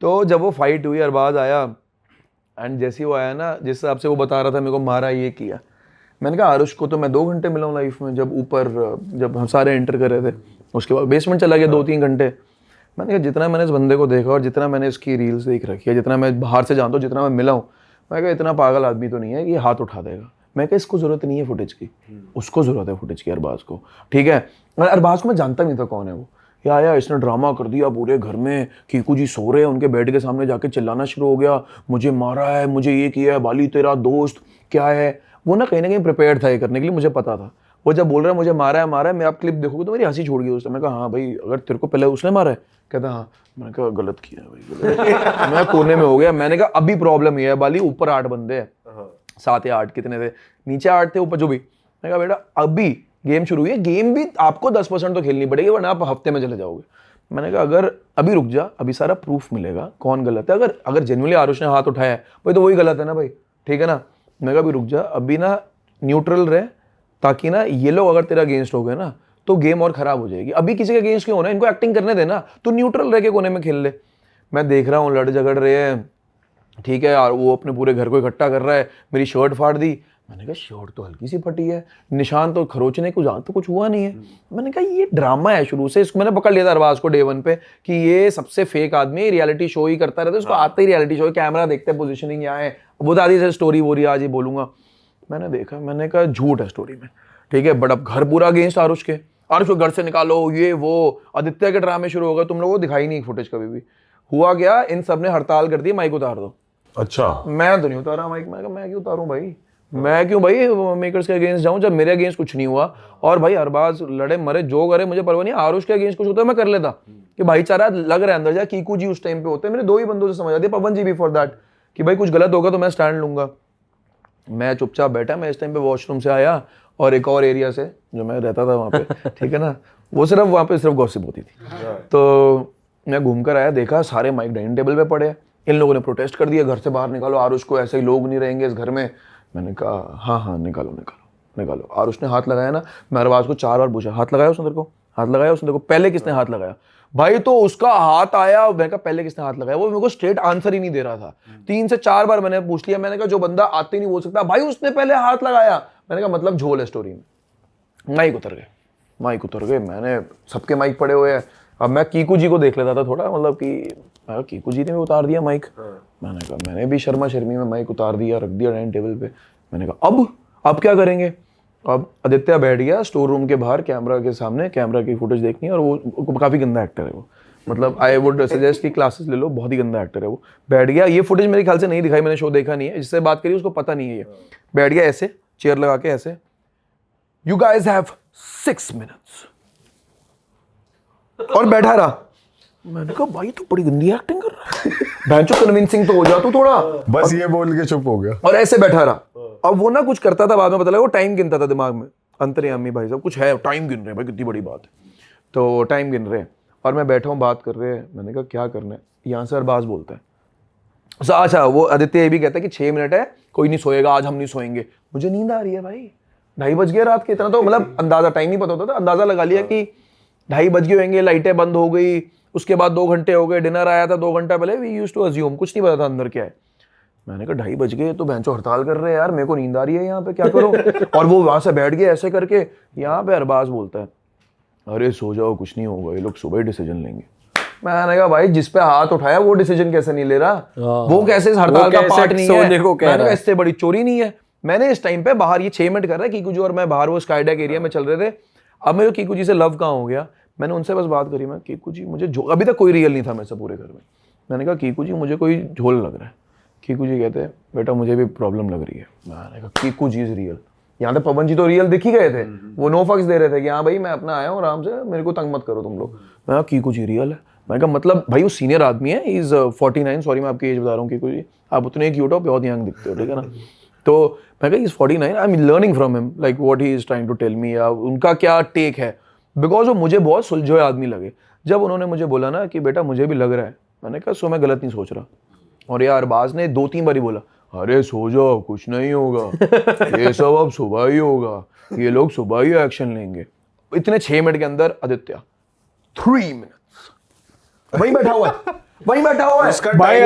तो जब वो फाइट हुई, अरबाज आया एंड जैसे ही वो आया ना, जिस हिसाब से वो बता रहा था मेरे को मारा ये किया, मैंने कहा आरुष को तो मैं 2 घंटे मिला हूँ लाइफ में, जब ऊपर जब हम सारे एंटर कर रहे थे, उसके बाद बेसमेंट चला गया 2-3 घंटे। मैंने कहा जितना मैंने इस बंदे को देखा और जितना मैंने इसकी रील्स देख रखी है, जितना मैं बाहर से जानता हूँ, जितना मैं मिला हूँ, मैं कहा इतना पागल आदमी तो नहीं है कि ये हाथ उठा देगा। मैं कहा इसको ज़रूरत नहीं है फुटेज की, उसको ज़रूरत है फुटेज की, अरबाज को। ठीक है, अरबाज को मैं जानता नहीं था कौन है वो। या इसने ड्रामा कर दिया पूरे घर में, कीकू जी सो रहे हैं, उनके बेड के सामने जाके चिल्लाना शुरू हो गया, मुझे मारा है, मुझे ये किया है, बाली तेरा दोस्त क्या है। वो ना कहीं प्रिपेयर था ये करने के लिए, मुझे पता था। वो जब बोल रहा है मुझे मारा है, मैं आप क्लिप देखोगे तो मेरी हंसी छोड़ गई उस टाइम। मैं कहा हाँ भाई, अगर तेरे को पहले उसने मारा है? कहता हाँ। मैंने कहा गलत किया भाई, गलत। मैं कोने में हो गया। मैंने कहा अभी प्रॉब्लम ये है बाली, ऊपर 8 बंदे हैं, 7 या 8 कितने थे, नीचे 8 थे, ऊपर जो भी। मैंने कहा बेटा अभी गेम शुरू हुई है, गेम भी आपको 10% तो खेलनी पड़ेगी, वरना आप हफ्ते में चले जाओगे। मैंने कहा अगर अभी रुक जा, अभी सारा प्रूफ मिलेगा कौन गलत है। अगर जेन्युइनली आरुष ने हाथ उठाया है भाई, तो वही गलत है ना भाई, ठीक है ना। मैं कहा अभी रुक जा, अभी ना न्यूट्रल रहे, ताकि ना ये लोग अगर तेरा अगेंस्ट हो गए ना तो गेम और खराब हो जाएगी। अभी किसी के अगेंस्ट क्यों होना, इनको एक्टिंग करने देना, तो न्यूट्रल रह के कोने में खेल ले। मैं देख रहा हूँ लड़ झगड़ रहे हैं, ठीक है, और वो अपने पूरे घर को इकट्ठा कर रहा है, मेरी शर्ट फाड़ दी। मैंने कहा शर्ट तो हल्की सी फटी है, निशान तो खरोचने को तो कुछ हुआ नहीं है। मैंने कहा ये ड्रामा है शुरू से। इसको मैंने पकड़ लिया था अरबाज को डे 1 पे कि ये सबसे फेक आदमी, रियलिटी शो ही करता रहता है, उसको आते ही रियलिटी शो, कैमरा देखते हैं, पोजीशनिंग यहाँ है, वो दादी से स्टोरी वो रही, आज ही बोलूंगा। मैंने देखा, मैंने कहा झूठ है स्टोरी में, ठीक है, बट अब घर पूरा अगेंस्ट आरुष के, आरुष को घर से निकालो, ये वो आदित्य के ड्रामे शुरू हो गए। तुम लोगों को दिखाई नहीं फुटेज कभी भी। हुआ क्या, इन सब ने हड़ताल कर दी, माइक उतार दो। अच्छा, मैं तो नहीं उतारा माइक। मैं क्यों उतारूं भाई, मैं क्यों भाई मेकर्स के अगेंस्ट जाऊं, जब मेरे अगेंस्ट कुछ नहीं हुआ। और भाई अरबाज लड़े मरे जो करे मुझे परवाह नहीं, आरुष के अगेंस्ट कुछ होता है मैं कर लेता कि भाईचारा लग रहा है अंदर जा। कीकू जी उस टाइम पे होते, मेरे 2 ही बंदों से समझ आती है, पवन जी भी फॉर दैट, कि भाई कुछ गलत होगा तो मैं स्टैंड लूंगा। मैं चुपचाप बैठा, मैं इस टाइम पे वॉशरूम से आया और एक और एरिया से जो मैं रहता था वहाँ पे, ठीक है ना, वो सिर्फ वहाँ पे सिर्फ गॉसिप होती थी। तो मैं घूम कर आया, देखा सारे माइक डाइनिंग टेबल पे पड़े हैं, इन लोगों ने प्रोटेस्ट कर दिया, घर से बाहर निकालो आरुष को, ऐसे ही लोग नहीं रहेंगे इस घर में। मैंने कहा हाँ निकालो निकालो निकालो। आरुष ने हाथ लगाया ना, मैं अरबाज को 4 बार पूछा हाथ लगाया उसने तेरे को, हाथ लगाया उसने तेरे को, पहले किसने हाथ लगाया भाई। तो उसका हाथ आया, मैंने कहा पहले किसने हाथ लगाया, वो मेरे को स्ट्रेट आंसर ही नहीं दे रहा था। 3 से 4 बार मैंने पूछ लिया, मैंने कहा जो बंदा आते नहीं बोल सकता भाई उसने पहले हाथ लगाया। मैंने कहा मतलब झोल है स्टोरी में। माइक उतर गए, मैंने सबके माइक पड़े हुए हैं। अब मैं कीकू जी को देख लेता था थोड़ा, मतलब कि कीकू जी ने भी उतार दिया माइक। मैंने कहा मैंने भी शर्मा शर्मी में माइक उतार दिया, रख दिया डाइनिंग टेबल पे। मैंने कहा अब क्या करेंगे। अब आदित्य बैठ गया स्टोर रूम के बाहर कैमरा के सामने, कैमरा की फुटेज देखनी है, और वो काफ़ी गंदा एक्टर है वो, मतलब आई वुड सजेस्ट कि क्लासेस ले लो, बहुत ही गंदा एक्टर है वो। बैठ गया, ये फुटेज मेरे ख्याल से नहीं दिखाई, मैंने शो देखा नहीं है, जिससे बात करी उसको पता नहीं है। ये बैठ गया ऐसे चेयर लगा के ऐसे, यू गाइज हैव 6 मिनट्स, और बैठा रहा। मैंने कहा भाई तो बड़ी गंदी एक्टिंग कर रहा है, भैंचो कन्विंसिंग तो हो जा तू थोड़ा, बस ये बोल के चुप हो गया और ऐसे बैठा रहा। अब वो ना कुछ करता था, बाद में पता लगा वो टाइम गिनता था दिमाग में, अंतर्यामी भाई साहब कुछ है, टाइम गिन रहे हैं भाई, कितनी बड़ी बात है, तो टाइम गिन रहे हैं और मैं बैठा हूँ बात कर रहे हैं। मैंने कहा क्या करना है, यहाँ से अरबाज बोलता है, अच्छा वो आदित्य ये भी कहता है कि 6 मिनट है, कोई नहीं सोएगा आज, हम नहीं सोएंगे। मुझे नींद आ रही है भाई, 2:30 बज गए रात के, इतना तो मतलब अंदाजा, टाइम नहीं पता होता था, अंदाजा लगा लिया कि 2:30 बज गए होंगे, लाइटें बंद हो गई, उसके बाद 2 घंटे हो गए, डिनर आया था 2 घंटा पहले, वी यूज्ड टू अज्यूम, कुछ नहीं पता था अंदर क्या है। मैंने कहा 2:30 बज गए तो भैंचो हड़ताल कर रहे हैं यार, मेरे को नींद आ रही है यहाँ पे, क्या करो। और वो वहां से बैठ गए ऐसे करके, यहाँ पे अरबाज बोलता है अरे सो जाओ कुछ नहीं होगा, ये लोग सुबह ही डिसीजन लेंगे। मैंने कहा भाई जिस पे हाथ उठाया वो डिसीजन कैसे नहीं ले रहा, वो कैसे इस हड़ताल का पार्ट नहीं है। मैंने कहा इससे बड़ी चोरी नहीं है। मैंने इस टाइम पे बाहर ये 6 मिनट कर रहा है कीकू जी और मैं बाहर वो स्काई डेक एरिया में चल रहे थे। अब मेरे कीकू जी से लव कहाँ हो गया, मैंने उनसे बस बात करी, मैं कीकू जी मुझे अभी तक कोई रियल नहीं था मेरे से पूरे घर में। मैंने कहा कीकू जी मुझे कोई झोल लग रहा है। कीकू जी कहते हैं बेटा मुझे भी प्रॉब्लम लग रही है। मैंने कहा कीकू जी इज रियल। यहाँ पे पवन जी तो रियल दिख ही गए थे, वो नो फक्स दे रहे थे कि हाँ भाई मैं अपना आया हूँ आराम से, मेरे को तंग मत करो तुम लोग। मैं कहा कीकू जी रियल है। मैं कहा मतलब भाई वो सीनियर आदमी है, इज 49, सॉरी मैं आपकी एज बता रहा हूँ कीकू जी, आप उतने क्यूट हो, बहुत यंग दिखते हो, ठीक है ना। तो मैं कहा is 49, I am learning from him like what he is trying to tell me, या उनका क्या टेक है, बिकॉज वो मुझे बहुत सुलझे हुए आदमी लगे। जब उन्होंने मुझे बोला ना कि बेटा मुझे भी लग रहा है, मैंने कहा सो मैं गलत नहीं सोच रहा। और यार अरबाज ने 2-3 बार ही बोला अरे सो जाओ कुछ नहीं होगा, ये सब अब सुबह ही होगा, ये लोग सुबह ही एक्शन लेंगे। इतने 6 मिनट के अंदर आदित्य 3 मिनट्स वहीं बैठा हुआ है, वहीं बैठा हुआ है। भाई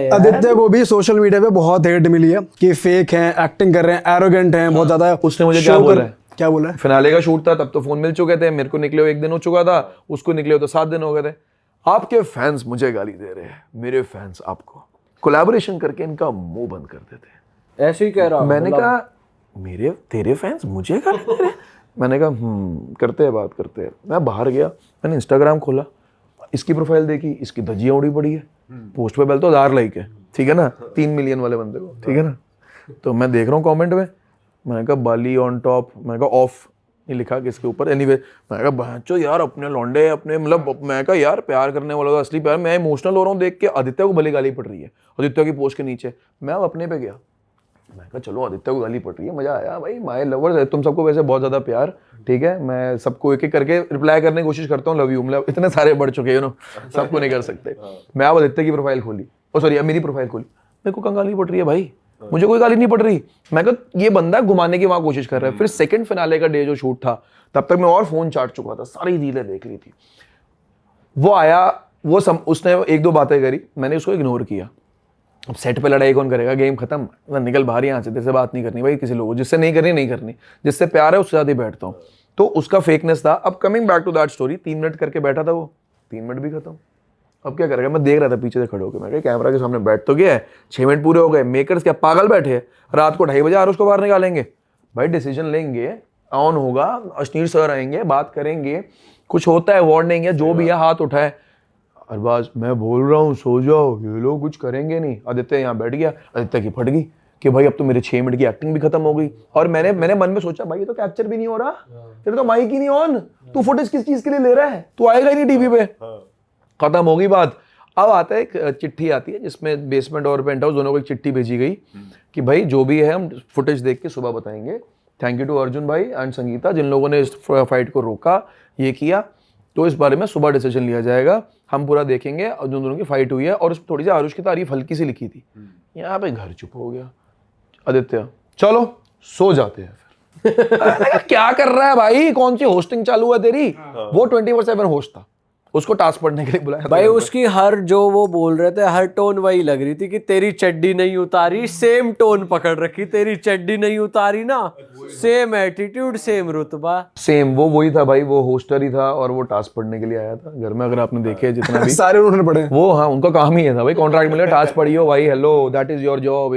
आदित्य को भी सोशल मीडिया पे बहुत हेट मिली है कि फेक हैं, एक्टिंग कर रहे हैं, एरोगेंट हैं बहुत ज्यादा। उसने मुझे क्या बोला है? क्या बोला है? फिनाले का शूट था तब तो फोन मिल चुके थे, मेरे को निकले हुए 1 दिन हो चुका था, उसको निकले हुए तो 7 दिन हो गए थे। आपके फैंस मुझे गाली दे रहे हैं, मेरे फैंस आपको। कोलैबोरेशन करके इनका मुंह बंद कर देते। ऐसे ही कह रहा हूं, मैंने कहा तेरे फैंस मुझे गाली दे रहे हैं? मैंने कहा करते हैं, बात करते हैं। मैं बाहर गया, मैंने इंस्टाग्राम खोला, इसकी प्रोफाइल देखी, इसकी धज्जियां उड़ी पड़ी है, पोस्ट पे पहले तो 1000 लाइक है, ठीक है ना, 3 मिलियन वाले बंदे को, ठीक है ना। तो मैं देख रहा हूँ कमेंट में, मैंने कहा बाली ऑन टॉप, मैंने कहा ऑफ नहीं लिखा किसके ऊपर, एनीवे मैंने कहा बहचो यार अपने लौंडे अपने, मतलब मैं कहा यार प्यार करने वाला का असली प्यार। मैं इमोशनल हो रहा हूँ देख के, आदित्य को भले गाली पड़ रही है, आदित्य की पोस्ट के नीचे। मैं अब अपने पे गया, मैं कहा चलो आदित्य को गाली पड़ रही है, मजा आया भाई, माय लवर्स है, तुम सबको वैसे बहुत ज्यादा प्यार, ठीक है। मैं सबको एक एक करके रिप्लाई करने की कोशिश करता हूँ, लव यू, मतलब इतने सारे बढ़ चुके हैं सबको नहीं कर सकते। मैं अब आदित्य की प्रोफाइल खोली, ओ सॉरी मेरी प्रोफाइल खोली, मेरे को कहाँ गाली पड़ रही है भाई, मुझे कोई गाली नहीं पड़ रही। मैं कहा ये बंदा घुमाने की वहां कोशिश कर रहा है। फिर सेकंड फिनाले का डे जो शूट था, तब तक मैं और फोन चाट चुका था, सारी रीलें देख ली थी। वो आया, उसने 1-2 बातें करी, मैंने उसको इग्नोर किया। अब सेट पे लड़ाई कौन करेगा, गेम खत्म, निकल बाहर यहाँ से, तेरे से बात नहीं करनी भाई किसी लोगों, जिससे नहीं करनी नहीं करनी, जिससे प्यार है उसके साथ ही बैठता हूँ। तो उसका फेकनेस था। अब coming back to that story, 3 minute करके बैठा था वो, 3 मिनट भी खत्म। अब क्या करेगा, मैं देख रहा था पीछे से खड़े होकर, मैं कैमरा के सामने बैठ तो गया है, 6 मिनट पूरे हो गए, मेकर्स क्या पागल बैठे हैं, रात को 2:30 बजे आरुष को बाहर निकालेंगे भाई, डिसीजन लेंगे, ऑन होगा, अश्नीर सर आएंगे, बात करेंगे, कुछ होता है वार्निंग है जो भी है, हाथ उठाए, अरबाज मैं बोल रहा हूँ सो जाओ, ये लोग कुछ करेंगे नहीं। आदित्य यहाँ बैठ गया, आदित्य की फट गई कि भाई अब तो मेरे 6 मिनट की एक्टिंग भी खत्म हो गई। और मैंने मन में सोचा भाई ये तो कैप्चर भी नहीं हो रहा, तेरे तो माइक ही नहीं ऑन, तू फुटेज किस चीज के लिए ले रहा है, तू आएगा ही नहीं टीवी पे। खत्म होगी बात। अब आता है, एक चिट्ठी आती है जिसमें बेसमेंट और पेंट हाउस दोनों को एक चिट्ठी भेजी गई कि भाई जो भी है हम फुटेज देख के सुबह बताएंगे। थैंक यू टू अर्जुन भाई एंड संगीता, जिन लोगों ने इस फाइट को रोका, ये किया, तो इस बारे में सुबह डिसीजन लिया जाएगा, हम पूरा देखेंगे। और जो दोनों की फाइट हुई है, और उसमें थोड़ी सी आरुष की तारीफ हल्की सी लिखी थी। यहाँ पे घर चुप हो गया। आदित्य चलो सो जाते हैं फिर। क्या कर रहा है भाई, कौन सी होस्टिंग चालू है तेरी? वो 24/7 होस्ट था, उसको टास्क पढ़ने के लिए बुलाया भाई। उसकी हर जो वो बोल रहे थे, हर टोन वही लग रही थी कि तेरी चड्डी नहीं उतारी, सेम टोन पकड़ रखी, तेरी चड्डी नहीं उतारी ना, सेम एटीट्यूड, सेम रुतबा, सेम। वो वही था भाई, वो होस्टर ही था और वो टास्क पढ़ने के लिए आया था घर में। अगर आपने देखे जितना भी सारे उन्होंने पढ़े वो, हाँ उनका काम ही है था भाई, कॉन्ट्रैक्ट मिला टास्क पढ़ियो भाई, hello that is your job.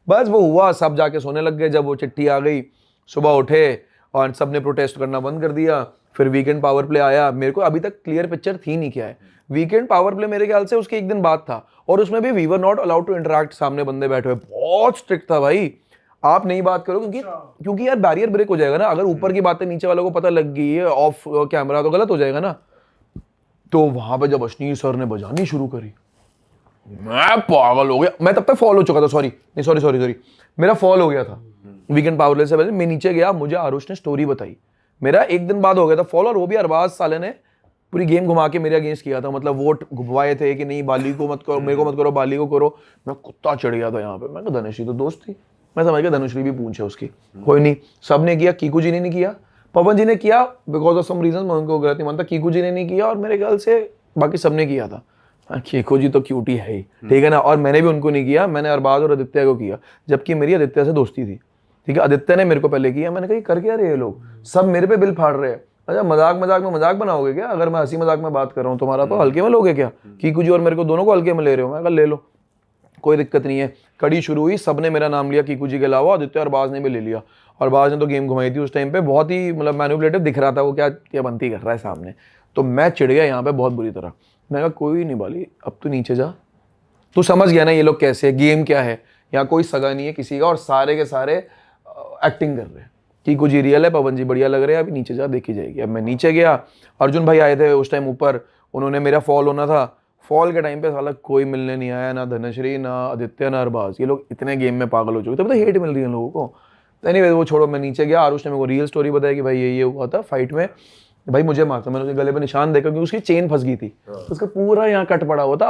बस वो हुआ, सब जाके सोने लग गए। जब वो चिट्ठी आ गई, सुबह उठे और सबने प्रोटेस्ट करना बंद कर दिया। फिर वीकेंड पावर प्ले आया। मेरे को अभी तक क्लियर पिक्चर थी नहीं क्या है। वीकेंड पावर प्ले मेरे ख्याल से उसके 1 दिन बाद था, और उसमें भी we were not allowed to interact, सामने बंदे बैठे हुए, बहुत स्ट्रिक्ट था भाई, आप नहीं बात करो, क्योंकि यार बैरियर ब्रेक हो जाएगा ना। अगर ऊपर की बातें नीचे वालों को पता लग गई है ऑफ कैमरा, तो गलत हो जाएगा ना। तो वहां पे जब अश्नीर सर ने बजानी शुरू करी, मैं पागल हो गया। मैं तब तक फॉल हो चुका था, सॉरी मेरा फॉल हो गया था वीकेंड पावर प्ले से पहले। मैं नीचे गया, मुझे आरुष ने स्टोरी बताई, मेरा 1 दिन बाद हो गया था फॉल। और वो भी अरबाज साले ने पूरी गेम घुमा के मेरे अगेंस्ट किया था, मतलब वोट घुमाए थे कि नहीं बाली को मत करो, मेरे को मत करो, बाली को करो। मैं कुत्ता चढ़ गया था यहाँ पे। मैं कहा धनुश्री तो दोस्त थी, मैं समझ गया धनुश्री भी पूछे उसकी, कोई नहीं। सब ने किया, कीकू जी ने नहीं किया, पवन जी ने किया बिकॉज ऑफ सम रीजन, मैं उनको गलत नहीं मानता। कीकू जी ने नहीं किया और मेरे ख्याल से बाकी सबने किया था। कीकू जी तो क्यूटी है ही, ठीक है ना। और मैंने भी उनको नहीं किया, मैंने अरबाज और आदित्य को किया, जबकि मेरी आदित्य से दोस्ती थी, ठीक है। आदित्य ने मेरे को पहले किया। मैंने कहा कर क्या रहे ये लोग, सब मेरे पे बिल फाड़ रहे हैं। अच्छा मजाक में मजाक बनाओगे क्या? अगर मैं हंसी मजाक में बात कर रहा हूँ, तुम्हारा तो हल्के में लोगे क्या? कीकू जी और मेरे को दोनों को हल्के में ले रहे हो। मैं कहा ले लो, कोई दिक्कत नहीं है। कड़ी शुरू हुई, सबने मेरा नाम लिया कीकू जी के अलावा, आदित्य और बाज ने भी ले लिया। और बाज ने तो गेम घुमाई थी उस टाइम पे, बहुत ही मतलब मैनिपुलेटिव दिख रहा था वो, क्या बनती कर रहा है सामने। तो मैं चिढ़ गया यहाँ पे बहुत बुरी तरह। मैं कहा कोई नहीं बाली, अब तू नीचे जा, तू समझ गया ना ये लोग कैसे है, गेम क्या है। यहाँ कोई सगा नहीं है किसी का, और सारे के सारे एक्टिंग कर रहे हैं। कीकू जी रियल है, पवन जी बढ़िया लग रहे हैं, अभी नीचे जा देखी जाएगी। अब मैं नीचे गया, अर्जुन भाई आए थे उस टाइम ऊपर, उन्होंने मेरा फॉल होना था। फॉल के टाइम पे साला कोई मिलने नहीं आया, ना धनश्री, ना आदित्य, ना अरबाज। ये लोग इतने गेम में पागल हो चुके थे, हेट मिल रही है लोगों को। एनीवे वो छोड़ो, मैं नीचे गया। आरुष ने मेरे को रियल स्टोरी बताया कि भाई ये हुआ था फाइट में, भाई मुझे मारता, मैंने उसके गले पे निशान देखा क्योंकि उसकी चेन फंस गई थी, उसका पूरा यहाँ कट पड़ा हुआ था।